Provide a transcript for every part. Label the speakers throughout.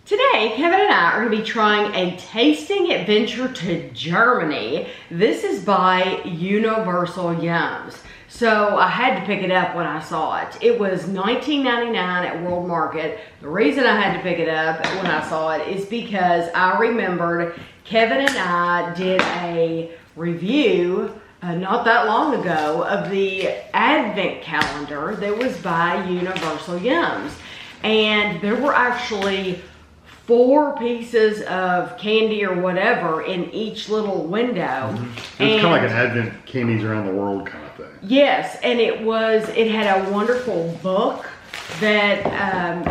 Speaker 1: Today, Kevin and I are going to be trying a tasting adventure to Germany. This is by Universal Yums. So I had to pick it up when I saw it. It was $19.99 at World Market. The reason I had to pick it up when I saw it is because I remembered Kevin and I did a review not that long ago of the advent calendar that was by Universal Yums. And there were actually 4 pieces of candy or whatever in each little window.
Speaker 2: Mm-hmm. It's kind of like an advent candies around the world kind of thing.
Speaker 1: Yes, and it had a wonderful book that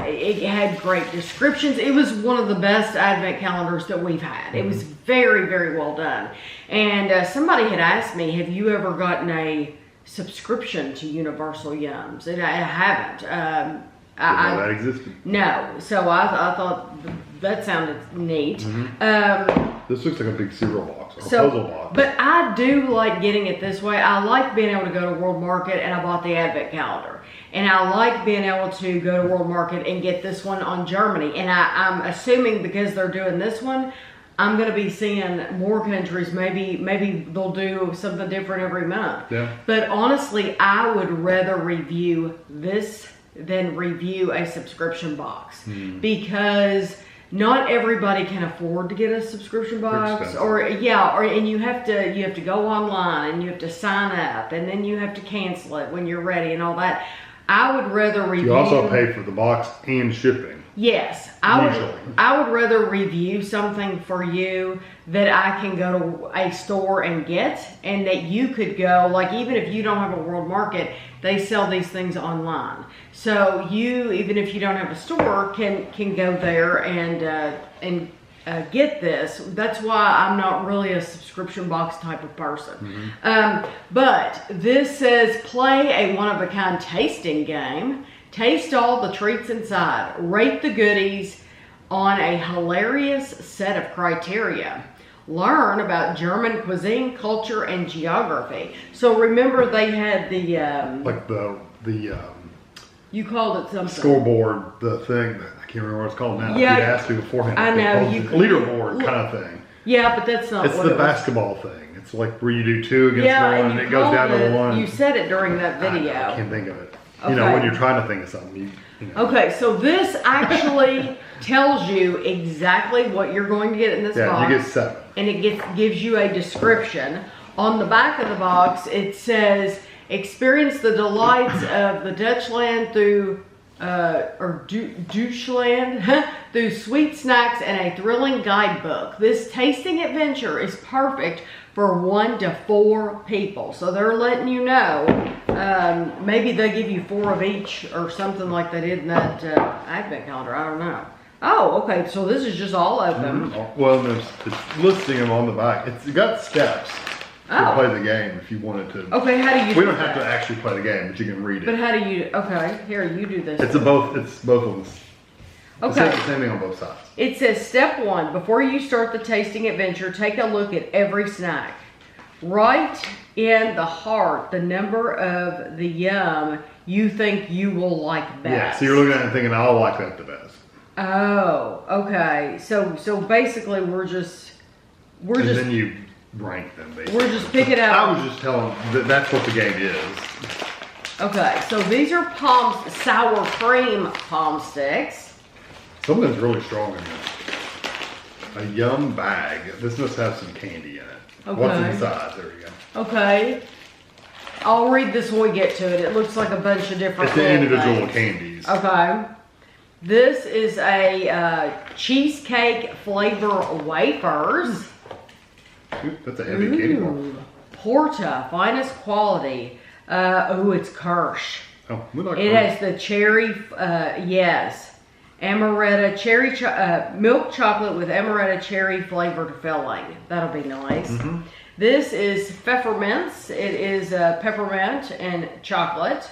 Speaker 1: it had great descriptions. It was one of the best advent calendars that we've had. It was very, very well done. And somebody had asked me, have you ever gotten a subscription to Universal Yums? And I haven't.
Speaker 2: That existed.
Speaker 1: No, so I thought that sounded neat.
Speaker 2: This looks like a big cereal box, or a puzzle box.
Speaker 1: But I do like getting it this way. I like being able to go to World Market, and I bought the advent calendar. And I like being able to go to World Market and get this one on Germany. And I'm assuming because they're doing this one, I'm going to be seeing more countries. Maybe they'll do something different every month.
Speaker 2: Yeah.
Speaker 1: But honestly, I would rather review this than review a subscription box because not everybody can afford to get a subscription box, and you have to go online and you have to sign up and then you have to cancel it when you're ready and all that. I would rather review.
Speaker 2: You also pay for the box and shipping.
Speaker 1: Yes, I would rather review something for you that I can go to a store and get, and that you could go, like even if you don't have a World Market, they sell these things online. So you, even if you don't have a store, can go there and get this. That's why I'm not really a subscription box type of person. But this says play a one-of-a-kind tasting game. Taste all the treats inside. Rate the goodies on a hilarious set of criteria. Learn about German cuisine, culture, and geography. So remember they had the
Speaker 2: like the
Speaker 1: you called it something.
Speaker 2: Scoreboard, the thing that I can't remember what it's called now.
Speaker 1: Yeah,
Speaker 2: you asked me beforehand.
Speaker 1: I know
Speaker 2: leaderboard kind of thing.
Speaker 1: Yeah, but that's not.
Speaker 2: It's the basketball thing. It's like where you do 2 against 1, and it goes down to 1.
Speaker 1: You said it during that video.
Speaker 2: I can't think of it. Okay. You know, when you're trying to think of something. You know.
Speaker 1: Okay, so this actually tells you exactly what you're going to get in this box.
Speaker 2: Yeah, you get 7.
Speaker 1: And it gives you a description. On the back of the box, it says, experience the delights of the Dutchland through, Deutschland, through sweet snacks and a thrilling guidebook. This tasting adventure is perfect for 1 to 4 people. So they're letting you know, maybe they give you 4 of each or something like they did in that advent calendar. I don't know. Oh, okay. So this is just all of them.
Speaker 2: Well, it's listing them on the back. It's got steps to play the game if you wanted to.
Speaker 1: Okay, how do you?
Speaker 2: We don't have to actually play the game, but you can read it.
Speaker 1: But how do you? Okay, here you do this.
Speaker 2: It's both of them.
Speaker 1: Okay.
Speaker 2: It's the same thing on both sides.
Speaker 1: It says step 1: before you start the tasting adventure, take a look at every snack. Write in the heart the number of the yum you think you will like best.
Speaker 2: Yeah. So you're looking at it and thinking, I'll like that the best.
Speaker 1: Oh, okay. So basically, we're just.
Speaker 2: And then you rank them. Basically.
Speaker 1: We're just picking out.
Speaker 2: I was just telling that's what the game is.
Speaker 1: Okay, so these are sour cream palm sticks.
Speaker 2: Something's really strong in this. A yum bag. This must have some candy in it.
Speaker 1: Okay.
Speaker 2: What's inside? There you go.
Speaker 1: Okay. I'll read this when we get to it. It looks like a bunch of different.
Speaker 2: It's the individual candies.
Speaker 1: Okay. This is a cheesecake flavor wafers.
Speaker 2: Ooh, that's a heavy candy bar.
Speaker 1: Porta, finest quality. It's Kirsch.
Speaker 2: Oh, we like
Speaker 1: it
Speaker 2: Kirsch.
Speaker 1: has the cherry, yes. Amaretto cherry, milk chocolate with amaretto cherry flavored filling. That'll be nice. This is Peppermints. It is peppermint and chocolate.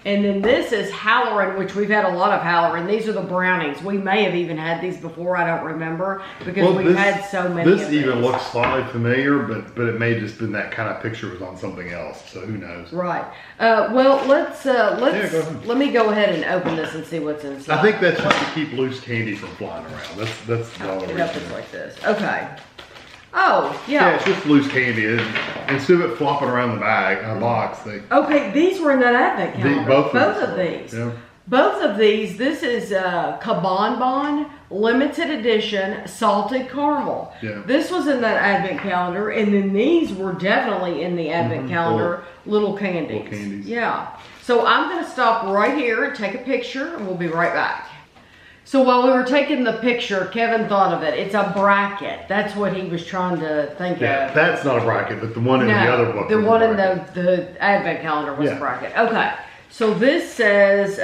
Speaker 1: And then this is Halloran, which we've had a lot of Halloran. These are the brownies. We may have even had these before. I don't remember because we've had so many.
Speaker 2: This even looks slightly familiar, but it may have just been that kind of picture was on something else. So who knows?
Speaker 1: Right. Well, let me go ahead and open this and see what's inside.
Speaker 2: I think that's just to keep loose candy from flying around. That's all the
Speaker 1: It
Speaker 2: reason.
Speaker 1: opens like this. Okay. Oh, yeah.
Speaker 2: Yeah, it's just loose candy. Instead of it flopping around the box,
Speaker 1: Okay, these were in that advent calendar. Both of these.
Speaker 2: Yeah.
Speaker 1: Both of these. This is bonbon limited edition salted caramel.
Speaker 2: Yeah.
Speaker 1: This was in that advent calendar, and then these were definitely in the advent calendar. Little candies.
Speaker 2: Little candies.
Speaker 1: Yeah. So I'm going to stop right here and take a picture, and we'll be right back. So while we were taking the picture, Kevin thought of it. It's a bracket. That's what he was trying to think of.
Speaker 2: That's not a bracket, but the one in the other book.
Speaker 1: The one in the advent calendar was a bracket. Okay. So this says,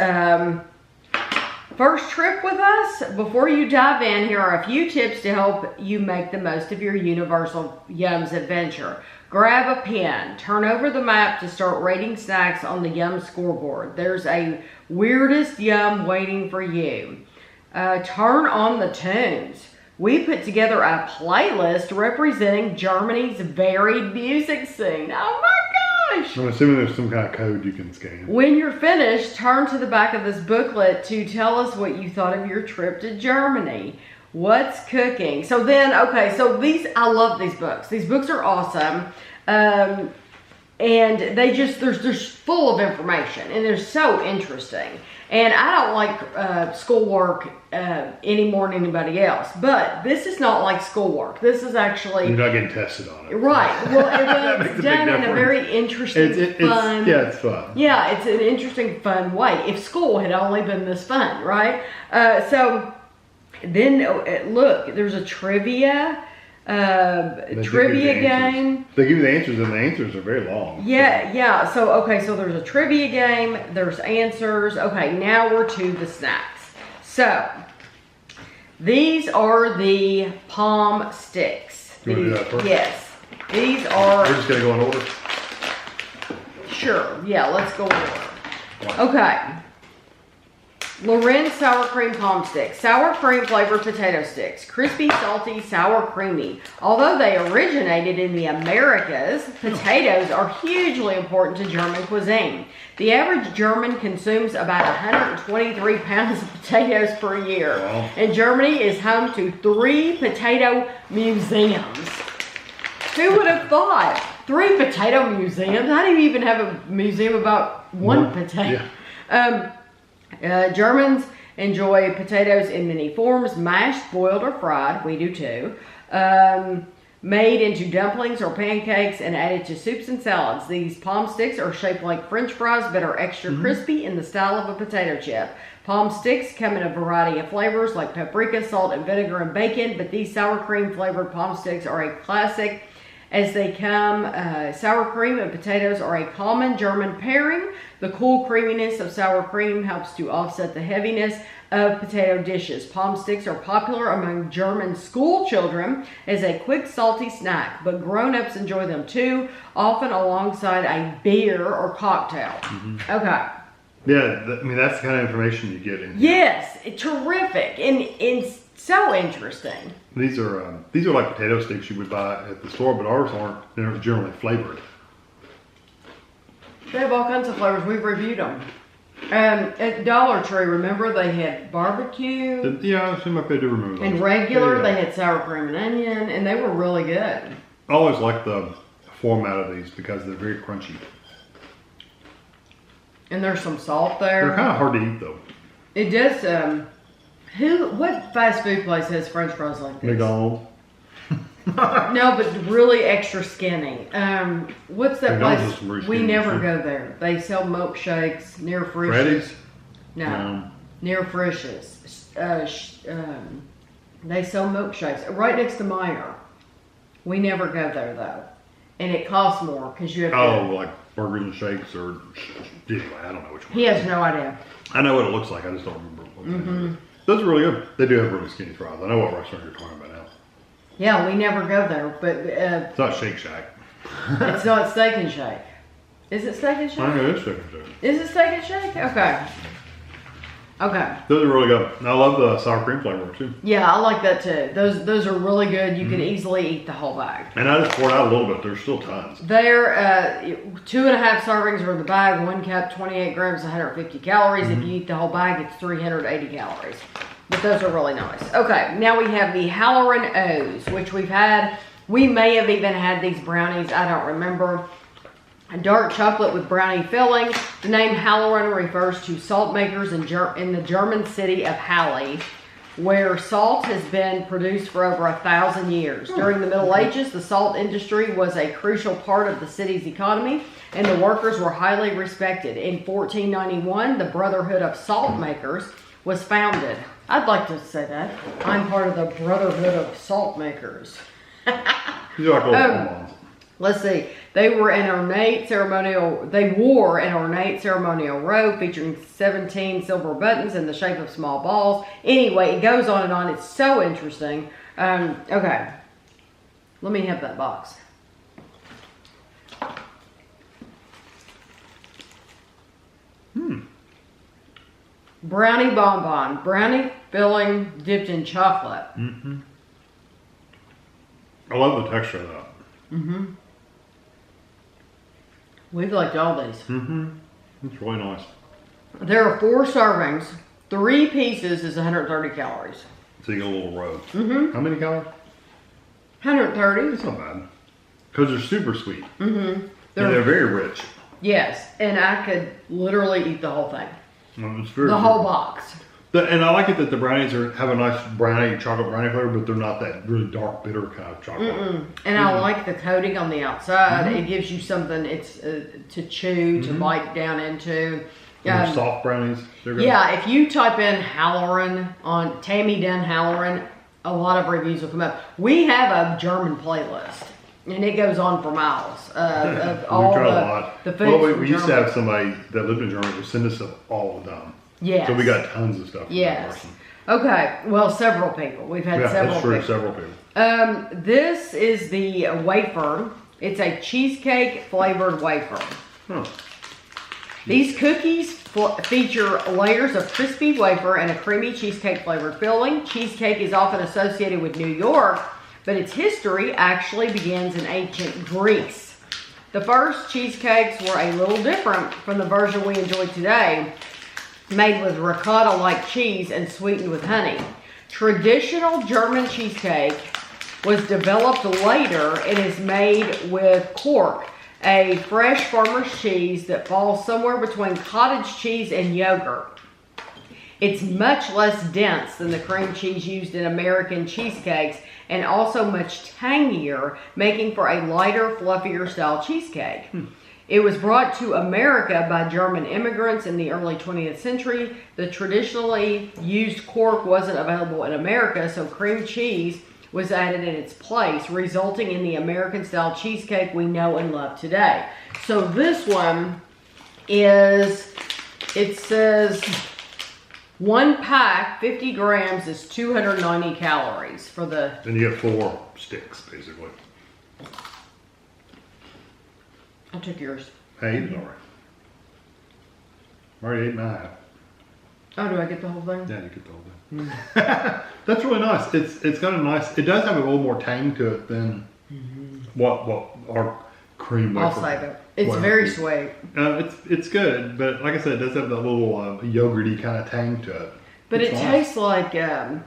Speaker 1: first trip with us. Before you dive in, here are a few tips to help you make the most of your Universal Yums adventure. Grab a pen. Turn over the map to start rating snacks on the Yum scoreboard. There's a weirdest Yum waiting for you. Turn on the tunes. We put together a playlist representing Germany's varied music scene. Oh my gosh!
Speaker 2: I'm assuming there's some kind of code you can scan.
Speaker 1: When you're finished, turn to the back of this booklet to tell us what you thought of your trip to Germany. What's cooking? So then, okay, so I love these books. These books are awesome. And they just, they're full of information and they're so interesting. And I don't like schoolwork any more than anybody else, but this is not like schoolwork. This is actually...
Speaker 2: You're not getting tested on it.
Speaker 1: Right. Well, it's done in a very interesting, fun...
Speaker 2: Yeah, it's fun.
Speaker 1: Yeah, it's an interesting, fun way. If school had only been this fun, right? So then, look, there's a trivia game.
Speaker 2: They give you the answers, and the answers are very long.
Speaker 1: Yeah. So, okay, so there's a trivia game. There's answers. Okay, now we're to the snacks. So, these are the palm sticks.
Speaker 2: You want to do that first?
Speaker 1: Yes. These are...
Speaker 2: We're just going to go in order?
Speaker 1: Sure. Yeah, let's go in order. Okay. Lorenz sour cream palm sticks, sour cream flavored potato sticks, crispy, salty, sour creamy. Although they originated in the Americas, potatoes are hugely important to German cuisine. The average German consumes about 123 pounds of potatoes per year.
Speaker 2: Wow.
Speaker 1: And Germany is home to 3 potato museums. Who would have thought? 3 potato museums? I didn't even have a museum about one potato. Yeah. Germans enjoy potatoes in many forms, mashed, boiled, or fried. We do too. Made into dumplings or pancakes and added to soups and salads. These palm sticks are shaped like French fries but are extra crispy in the style of a potato chip. Palm sticks come in a variety of flavors like paprika, salt, and vinegar, and bacon, but these sour cream flavored palm sticks are a classic. As they come, sour cream and potatoes are a common German pairing. The cool creaminess of sour cream helps to offset the heaviness of potato dishes. Palm sticks are popular among German school children as a quick salty snack, but grown-ups enjoy them too, often alongside a beer or cocktail. Okay.
Speaker 2: Yeah, I mean, that's the kind of information you get in here.
Speaker 1: Yes, terrific and so interesting.
Speaker 2: These are like potato sticks you would buy at the store, but ours aren't. They're generally flavored.
Speaker 1: They have all kinds of flavors. We've reviewed them. At Dollar Tree, remember they had barbecue.
Speaker 2: Yeah, I assume I could remember those.
Speaker 1: And regular, they had sour cream and onion, and they were really good.
Speaker 2: I always like the format of these because they're very crunchy.
Speaker 1: And there's some salt there.
Speaker 2: They're kind of hard to eat though.
Speaker 1: It does. What fast food place has French fries like this?
Speaker 2: McDonald's.
Speaker 1: No, but really extra skinny. What's that place? We never go there. They sell milkshakes near Frisch's.
Speaker 2: Freddy's?
Speaker 1: No, near Frisch's. They sell milkshakes right next to Meyer. We never go there though, and it costs more because you have to.
Speaker 2: Oh, like burgers and shakes, or anyway, I don't know which one.
Speaker 1: He has no idea.
Speaker 2: I know what it looks like. I just don't remember what Those are really good. They do have really skinny fries. I know what restaurant you're talking about now.
Speaker 1: Yeah, we never go there, but
Speaker 2: it's not Shake Shack.
Speaker 1: It's not Steak and Shake. Is it Steak and Shake?
Speaker 2: I think it is Steak and Shake.
Speaker 1: Is it Steak and Shake? Okay. Okay.
Speaker 2: Those are really good. And I love the sour cream flavor too.
Speaker 1: Yeah, I like that too. Those are really good. You can easily eat the whole bag.
Speaker 2: And I just poured out a little bit. There's still tons.
Speaker 1: They're 2.5 servings are in the bag. 1 cup, 28 grams, 150 calories. If you eat the whole bag, it's 380 calories. But those are really nice. Okay, now we have the Halloran O's, which we've had. We may have even had these brownies. I don't remember. A dark chocolate with brownie filling. The name Halloran refers to salt makers in the German city of Halle, where salt has been produced for over 1,000 years. During the Middle Ages, the salt industry was a crucial part of the city's economy, and the workers were highly respected. In 1491, the Brotherhood of Salt Makers was founded. I'd like to say that. I'm part of the Brotherhood of Salt Makers.
Speaker 2: These are like little bonbons.
Speaker 1: Let's see. They wore an ornate ceremonial robe featuring 17 silver buttons in the shape of small balls. Anyway, it goes on and on. It's so interesting. Okay. Let me have that box. Brownie bonbon. Brownie filling dipped in chocolate.
Speaker 2: I love the texture of that.
Speaker 1: We've liked all these.
Speaker 2: It's really nice.
Speaker 1: There are 4 servings. 3 pieces is 130 calories.
Speaker 2: So you get a little row. How many calories?
Speaker 1: 130.
Speaker 2: It's not bad. Because they're super sweet.
Speaker 1: They're
Speaker 2: very rich.
Speaker 1: Yes, and I could literally eat the whole thing.
Speaker 2: It's very
Speaker 1: The whole box.
Speaker 2: And I like it that the brownies have a nice chocolate brownie flavor, but they're not that really dark, bitter kind of chocolate.
Speaker 1: And I like the coating on the outside. It gives you something to chew, to bite down into.
Speaker 2: They're soft brownies.
Speaker 1: Yeah, if you type in Halloran on Tammy Dunn Halloran, a lot of reviews will come up. We have a German playlist, and it goes on for miles of all the foods.
Speaker 2: Well, we used to have somebody that lived in Germany who send us stuff all the time.
Speaker 1: Yes.
Speaker 2: So we got tons of stuff.
Speaker 1: Yes. Okay. Well, several people. We've had several people.
Speaker 2: Several people.
Speaker 1: This is the wafer. It's a cheesecake flavored wafer. These cookies feature layers of crispy wafer and a creamy cheesecake flavored filling. Cheesecake is often associated with New York, but its history actually begins in ancient Greece. The first cheesecakes were a little different from the version we enjoy today, made with ricotta-like cheese and sweetened with honey. Traditional German cheesecake was developed later and is made with cork, a fresh farmer's cheese that falls somewhere between cottage cheese and yogurt. It's much less dense than the cream cheese used in American cheesecakes and also much tangier, making for a lighter, fluffier style cheesecake. It was brought to America by German immigrants in the early 20th century. The traditionally used cork wasn't available in America, so cream cheese was added in its place, resulting in the American-style cheesecake we know and love today. So this one is, it says 1 pack, 50 grams is 290 calories for the...
Speaker 2: And you get 4 sticks, basically.
Speaker 1: I took yours.
Speaker 2: Hey, it's all right. I already ate mine.
Speaker 1: Oh, do I get the whole thing?
Speaker 2: Yeah, you get the whole thing. That's really nice. It's got a nice. It does have a little more tang to it than what our cream wafer.
Speaker 1: I'll save it. It's very sweet.
Speaker 2: It's good, but like I said, it does have that little yogurty kind of tang to it.
Speaker 1: But it tastes like a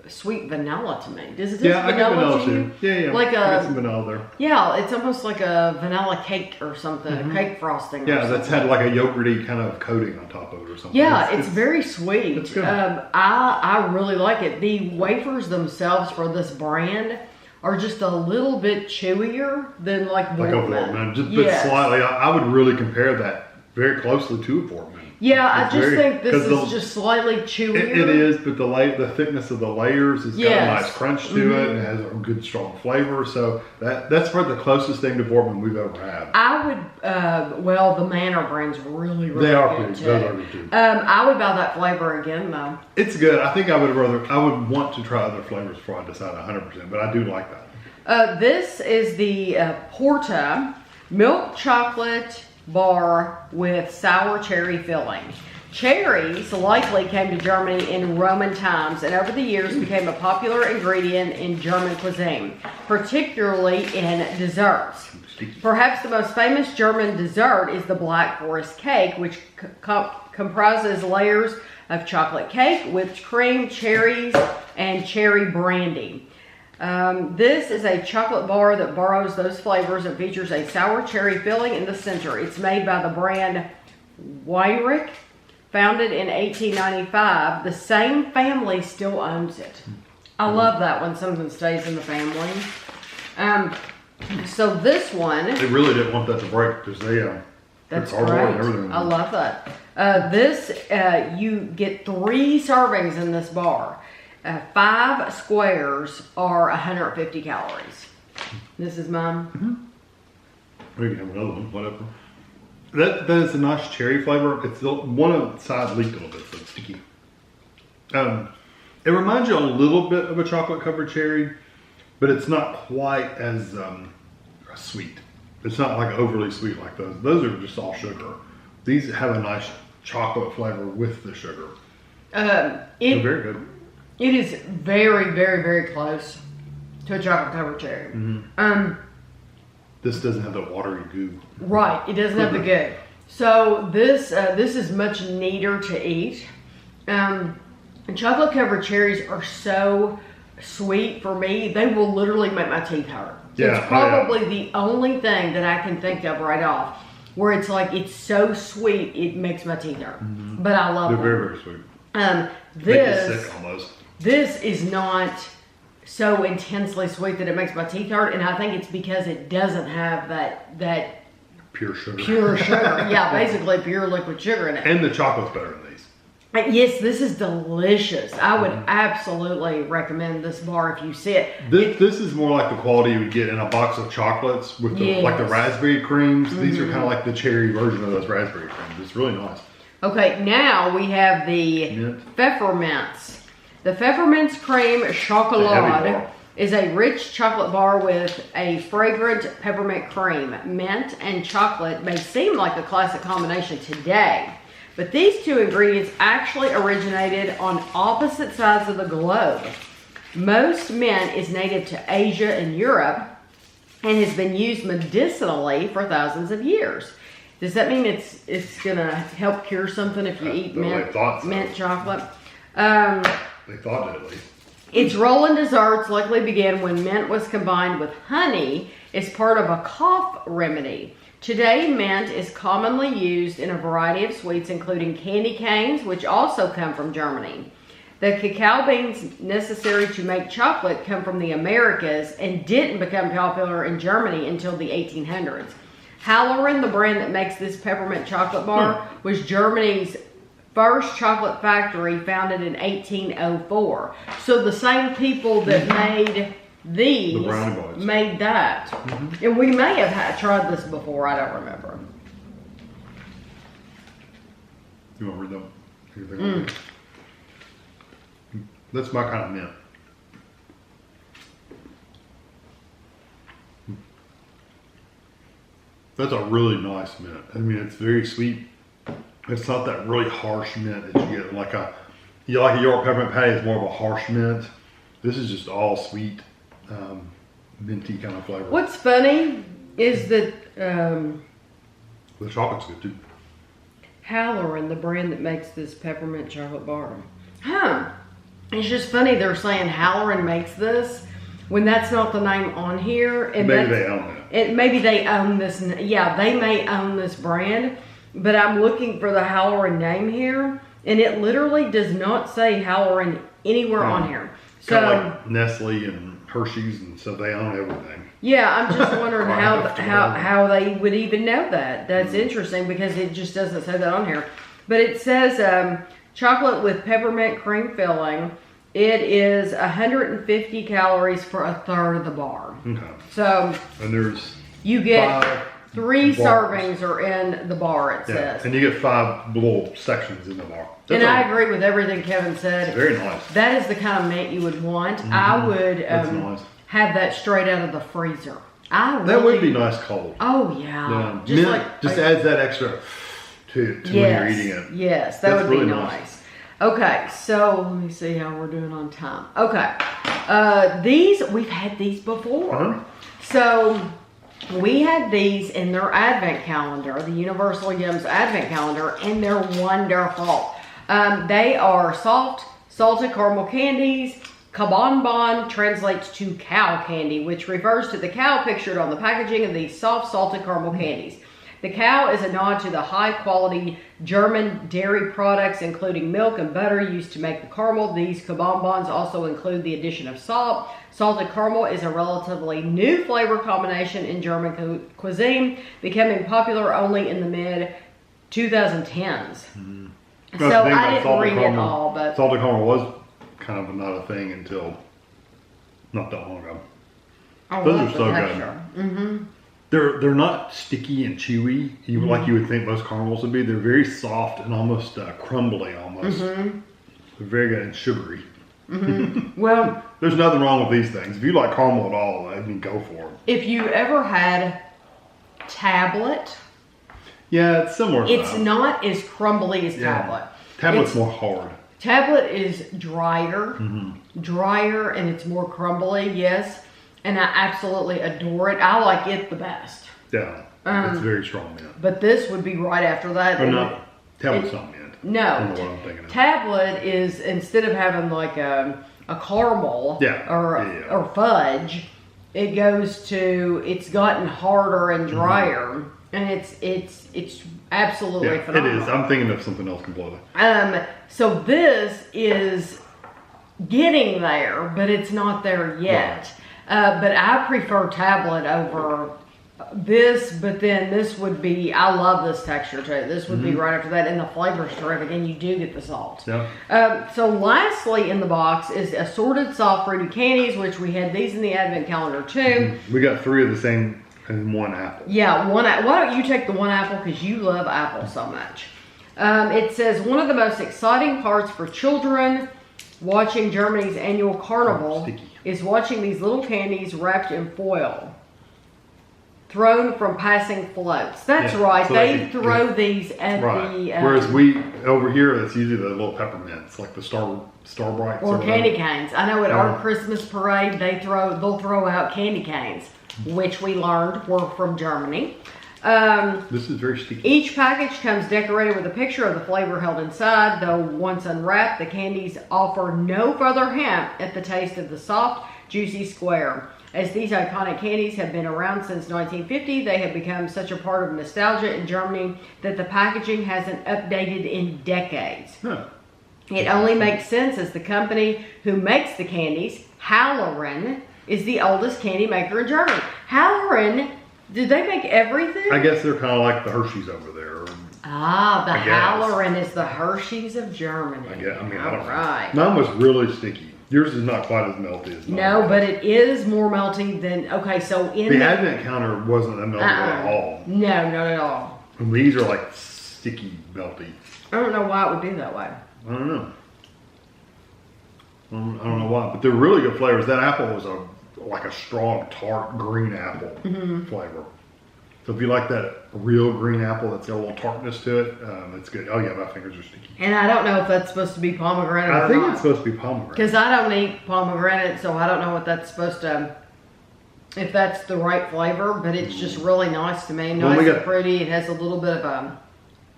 Speaker 1: sweet vanilla to me. Does it taste
Speaker 2: I get vanilla
Speaker 1: to you?
Speaker 2: too. Yeah.
Speaker 1: Like
Speaker 2: I got some vanilla there.
Speaker 1: Yeah, it's almost like a vanilla cake or something, a cake frosting.
Speaker 2: Yeah, that's had like a yogurty kind of coating on top of it or something.
Speaker 1: Yeah, it's very sweet.
Speaker 2: It's good.
Speaker 1: I really like it. The wafers themselves for this brand are just a little bit chewier than like
Speaker 2: a Voortman. But slightly. I would really compare that very closely to a Voortman.
Speaker 1: Yeah, I just think this is just slightly chewier.
Speaker 2: It is, but the thickness of the layers has got a nice crunch to it. And it has a good strong flavor. So that's probably the closest thing to Voortman we've ever had.
Speaker 1: I would, the Manor brand's really good.
Speaker 2: They are pretty good too.
Speaker 1: I would buy that flavor again though.
Speaker 2: It's good. I think I would want to try other flavors before I decide 100%, but I do like that.
Speaker 1: This is the Porta. Milk chocolate bar with sour cherry filling. Cherries likely came to Germany in Roman times and over the years became a popular ingredient in German cuisine, particularly in desserts. Perhaps the most famous German dessert is the Black Forest cake, which comprises layers of chocolate cake, whipped cream, cherries, and cherry brandy. This is a chocolate bar that borrows those flavors and features a sour cherry filling in the center. It's made by the brand Weinrich, founded in 1895. The same family still owns it. I love that when something stays in the family. So this one,
Speaker 2: they really didn't want that to break because they
Speaker 1: that's
Speaker 2: great.
Speaker 1: And everything. I love that. You get 3 servings in this bar. 5 squares are 150 calories. This is mine.
Speaker 2: We can have another one, whatever. That is a nice cherry flavor. It's one of the side leaked a little bit, so it's sticky. It reminds you a little bit of a chocolate covered cherry, but it's not quite as sweet. It's not like overly sweet like those. Those are just all sugar. These have a nice chocolate flavor with the sugar. They're very good.
Speaker 1: It is very, very, very close to a chocolate covered cherry.
Speaker 2: This doesn't have the watery goo.
Speaker 1: Right, it doesn't have the goo. So this is much neater to eat. And chocolate covered cherries are so sweet for me, they will literally make my teeth hurt.
Speaker 2: Yeah,
Speaker 1: it's probably the only thing that I can think of right off where it's like it's so sweet it makes my teeth hurt. But I love them.
Speaker 2: They're very, very sweet.
Speaker 1: This
Speaker 2: make you sick almost.
Speaker 1: This is not so intensely sweet that it makes my teeth hurt, and I think it's because it doesn't have that
Speaker 2: pure sugar.
Speaker 1: Pure sugar. Yeah, basically pure liquid sugar in it.
Speaker 2: And the chocolate's better than these.
Speaker 1: Yes, this is delicious. I would absolutely recommend this bar if you see it.
Speaker 2: This is more like the quality you would get in a box of chocolates with like the raspberry creams. These are kind of like the cherry version of those raspberry creams. It's really nice.
Speaker 1: Okay, now we have the Peppermints. The Peppermint Cream Chocolat is a rich chocolate bar with a fragrant peppermint cream. Mint and chocolate may seem like a classic combination today, but these 2 ingredients actually originated on opposite sides of the globe. Most mint is native to Asia and Europe and has been used medicinally for thousands of years. Does that mean it's gonna help cure something if you eat mint chocolate?
Speaker 2: They thought it at least.
Speaker 1: Its role in desserts likely began when mint was combined with honey as part of a cough remedy. Today, mint is commonly used in a variety of sweets, including candy canes, which also come from Germany. The cacao beans necessary to make chocolate come from the Americas and didn't become popular in Germany until the 1800s. Halloran, the brand that makes this peppermint chocolate bar, was Germany's first chocolate factory, founded in 1804. So the same people that made these made that. And we may have tried this before, I don't remember.
Speaker 2: You want to read them? That's my kind of mint. That's a really nice mint. I mean, it's very sweet. It's not that really harsh mint that you get like a York peppermint patty is more of a harsh mint. This is just all sweet, minty kind of flavor.
Speaker 1: What's funny is that
Speaker 2: the chocolate's good too.
Speaker 1: Halloran, the brand that makes this peppermint chocolate bar. It's just funny they're saying Halloran makes this when that's not the name on here. And
Speaker 2: maybe they own it.
Speaker 1: Maybe they own this. Yeah, they may own this brand. But I'm looking for the Halloran name here, and it literally does not say Halloran anywhere on here. So
Speaker 2: kind of like Nestle and Hershey's, and so they own everything.
Speaker 1: Yeah, I'm just wondering how they would even know that. That's interesting because it just doesn't say that on here. But it says chocolate with peppermint cream filling. It is 150 calories for a third of the bar.
Speaker 2: Okay.
Speaker 1: So
Speaker 2: and
Speaker 1: you get 3 servings are in the bar, it says.
Speaker 2: And you get 5 little sections in the bar.
Speaker 1: I agree with everything Kevin said.
Speaker 2: It's very nice.
Speaker 1: That is the kind of mint you would want. I would have that straight out of the freezer.
Speaker 2: That would be nice cold.
Speaker 1: Oh yeah.
Speaker 2: Yeah. Just adds that extra to when you're eating it.
Speaker 1: Yes, that would be nice. Okay, so let me see how we're doing on time. Okay, we've had these before. So we had these in their advent calendar, the Universal Yums advent calendar, and they're wonderful. They are soft, salted caramel candies. Bonbon translates to cow candy, which refers to the cow pictured on the packaging of these soft, salted caramel candies. The cow is a nod to the high-quality German dairy products, including milk and butter used to make the caramel. These bonbons also include the addition of salt. Salted caramel is a relatively new flavor combination in German cuisine, becoming popular only in the mid-2010s. So I didn't read it all, but
Speaker 2: salted caramel was kind of not a thing until not that long ago. Those are so good. They're not sticky and chewy, like you would think most caramels would be. They're very soft and almost crumbly almost. They're very good and sugary.
Speaker 1: Well,
Speaker 2: there's nothing wrong with these things. If you like caramel at all, I mean, go for them.
Speaker 1: If you ever had tablet,
Speaker 2: it's similar.
Speaker 1: It's not as crumbly as tablet.
Speaker 2: Tablet's more hard.
Speaker 1: Tablet is drier, and it's more crumbly, yes. And I absolutely adore it. I like it the best.
Speaker 2: Yeah, it's very strong mint.
Speaker 1: But this would be right after that.
Speaker 2: Tablet's not mint.
Speaker 1: No.
Speaker 2: I don't know what I'm thinking of.
Speaker 1: Tablet is, instead of having like a caramel or fudge, it goes to, it's gotten harder and drier. And it's absolutely phenomenal.
Speaker 2: It is. I'm thinking of something else completely.
Speaker 1: So this is getting there, but it's not there yet. But I prefer tablet over this, but then this would be, I love this texture too. This would be right after that, and the flavor's terrific, and you do get the salt. So lastly in the box is assorted soft fruity candies, which we had these in the advent calendar too.
Speaker 2: We got 3 of the same and 1 apple.
Speaker 1: Yeah, why don't you take the 1 apple, because you love apples so much. It says, one of the most exciting parts for children watching Germany's annual carnival is watching these little candies wrapped in foil thrown from passing floats. That's right. So they throw these at the...
Speaker 2: Whereas we, over here, it's usually the little peppermints, like the Star Brights.
Speaker 1: Or candy canes. I know at our Christmas parade, they'll throw out candy canes, which we learned were from Germany.
Speaker 2: This is very sticky.
Speaker 1: Each package comes decorated with a picture of the flavor held inside. Though once unwrapped, the candies offer no further hint at the taste of the soft, juicy square. As these iconic candies have been around since 1950, they have become such a part of nostalgia in Germany that the packaging hasn't updated in decades. It only makes sense as the company who makes the candies, Halloren, is the oldest candy maker in Germany. Halloren, did they make everything?
Speaker 2: I guess they're kind of like the Hershey's over there.
Speaker 1: The Halloren is the Hershey's of Germany.
Speaker 2: I don't know. Mine was really sticky. Yours is not quite as melty as mine.
Speaker 1: No, but it is more melty than, so in
Speaker 2: the advent counter wasn't that melty at all.
Speaker 1: No, not at all.
Speaker 2: And these are like sticky, melty.
Speaker 1: I don't know why it would be that way.
Speaker 2: I don't know. I don't know why, but they're really good flavors. That apple was like a strong, tart, green apple flavor. So if you like that real green apple that's got a little tartness to it, it's good. Oh yeah, my fingers are sticky.
Speaker 1: And I don't know if that's supposed to be pomegranate or not.
Speaker 2: I think it's supposed to be pomegranate.
Speaker 1: Because I don't eat pomegranate, so I don't know what that's supposed to, if that's the right flavor, but it's just really nice to me. Nice and fruity. It has a little bit of a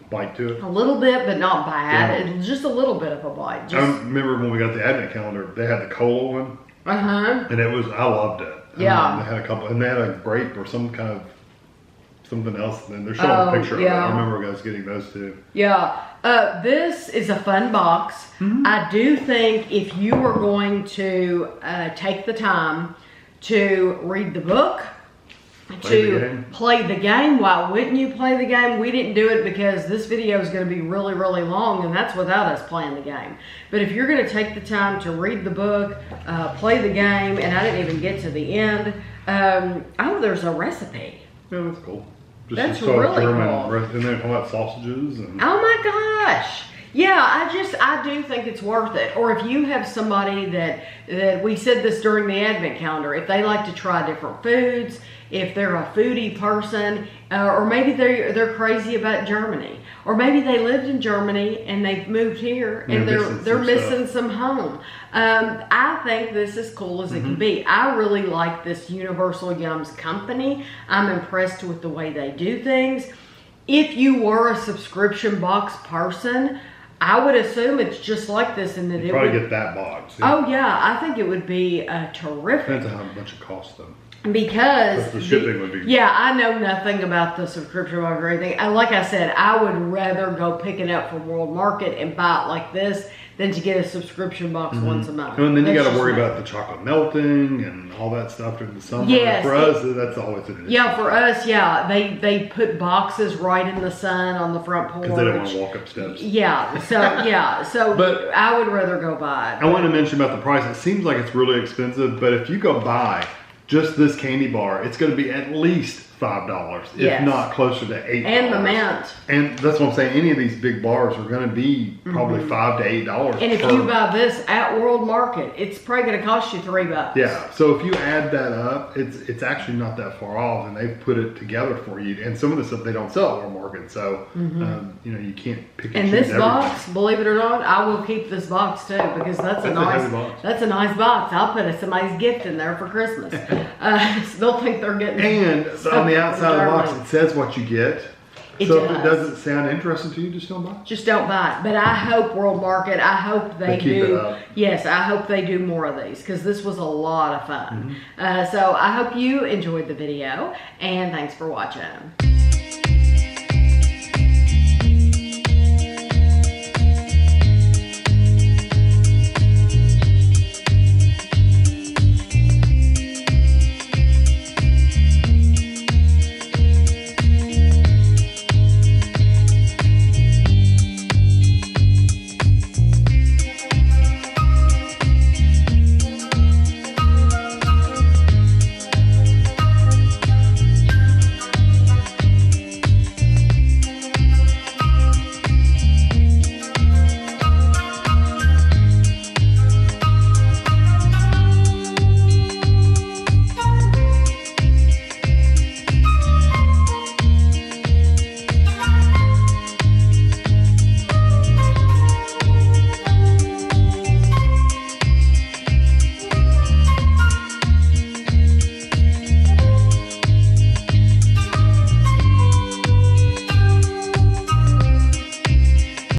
Speaker 2: bite to it.
Speaker 1: A little bit, but not bad. It's just a little bit of a bite.
Speaker 2: I remember when we got the advent calendar, they had the cola one. And it was, I loved it.
Speaker 1: Yeah.
Speaker 2: They had a couple, and they had a grape or some kind of something else, and they're showing a picture of it. I remember guys getting those too.
Speaker 1: Yeah. This is a fun box. I do think if you were going to take the time to read the book, play the game, why wouldn't you play the game? We didn't do it because this video is going to be really, really long, and that's without us playing the game. But if you're going to take the time to read the book, play the game, and I didn't even get to the end. There's a recipe.
Speaker 2: Yeah, that's cool.
Speaker 1: That's really cool.
Speaker 2: And then talking about sausages. And
Speaker 1: oh my gosh. Yeah, I do think it's worth it. Or if you have somebody that we said this during the advent calendar, if they like to try different foods, if they're a foodie person, or maybe they're crazy about Germany, or maybe they lived in Germany and they've moved here and they're missing some home. I think this is cool as it can be. I really like this Universal Yums company. I'm impressed with the way they do things. If you were a subscription box person, I would assume it's just like this, and that
Speaker 2: you probably get that box.
Speaker 1: Yeah. Oh yeah, I think it would be terrific.
Speaker 2: Depends on how much it costs though.
Speaker 1: Because
Speaker 2: the shipping would be.
Speaker 1: Yeah, I know nothing about the subscription box or anything. Like I said, I would rather go pick it up from World Market and buy it like this than to get a subscription box once a month.
Speaker 2: And then you got to worry about the chocolate melting and all that stuff during the summer.
Speaker 1: Yes,
Speaker 2: for us, that's always an issue.
Speaker 1: Yeah, for us, yeah, they put boxes right in the sun on the front porch
Speaker 2: because they don't want to walk up steps.
Speaker 1: Yeah, so but I would rather go buy it.
Speaker 2: I want to mention about the price. It seems like it's really expensive, but if you go buy just this candy bar, it's going to be at least $5, if not closer to $8.
Speaker 1: And the mint.
Speaker 2: And that's what I'm saying. Any of these big bars are going to be probably $5 to $8.
Speaker 1: And if you buy this at World Market, it's probably going to cost you $3.
Speaker 2: Yeah. So if you add that up, it's actually not that far off, and they've put it together for you. And some of the stuff they don't sell at World Market, so you can't pick and choose
Speaker 1: this
Speaker 2: everything.
Speaker 1: Box, believe it or not, I will keep this box too, because that's a nice box. I'll put somebody's gift in there for Christmas. They'll think they're getting.
Speaker 2: And on the outside of the box, it says what you get. If it doesn't sound interesting to you, just don't buy it.
Speaker 1: Just don't buy it. But I hope World Market, I hope they
Speaker 2: keep it up.
Speaker 1: Yes, I hope they do more of these, because this was a lot of fun. So I hope you enjoyed the video, and thanks for watching.